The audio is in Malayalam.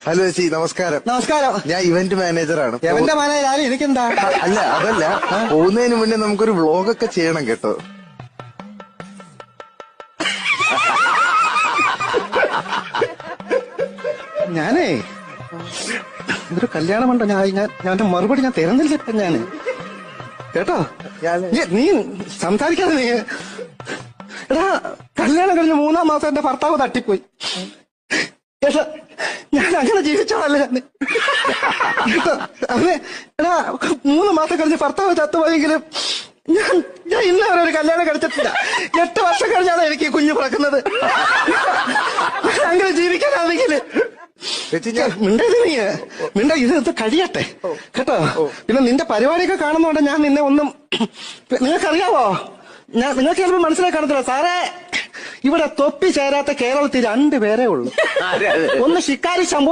ഹലോ ചേച്ചി, നമസ്കാരം. നമസ്കാരം. ഞാൻ ഇവന്റ് മാനേജറാണ്. എവന്റെ മാനേജർ എനിക്കെന്താ? അല്ല, അതല്ല, പോകുന്നതിന് മുന്നേ നമുക്കൊരു വ്ളോഗൊക്കെ ചെയ്യണം കേട്ടോ. ഞാനേ ഇതൊരു കല്യാണമുണ്ടോ, ഞാൻ മറുപടി ഞാൻ തരുന്നില്ല ഞാന് കേട്ടോ. നീ സംസാരിക്കാതെ നീ എടാ, കല്യാണം കഴിഞ്ഞ് 3-ാം മാസം എന്റെ ഭർത്താവ് തട്ടിപ്പോയി കേട്ടോ. ഞാൻ അങ്ങനെ ജീവിച്ചോളല്ലേ കേട്ടോ. അവനെ എടാ 3 മാസം കഴിഞ്ഞ് ഭർത്താവ് ചത്തുപോയെങ്കിലും ഞാൻ ഇന്നവരെ ഒരു കല്യാണം കഴിച്ചിട്ടില്ല. 8 വർഷം കഴിഞ്ഞാണ് എനിക്ക് കുഞ്ഞു പിറക്കുന്നത്. അങ്ങനെ ജീവിക്കാനാണെങ്കിൽ മിണ്ട ഇത് കഴിയട്ടെ കേട്ടോ. പിന്നെ നിന്റെ പരിപാടിയൊക്കെ കാണുന്നോണ്ട് ഞാൻ നിന്നെ ഒന്നും നിങ്ങൾക്കറിയാവോ, നിങ്ങൾക്ക് ചിലപ്പോൾ മനസ്സിലായി കാണത്തില്ല സാറേ. ഇവിടെ തൊപ്പി ചേരാത്ത കേരളത്തിൽ 2 പേരേ ഉള്ളൂ. ഒന്ന് ശിക്കാരി ശംഭു,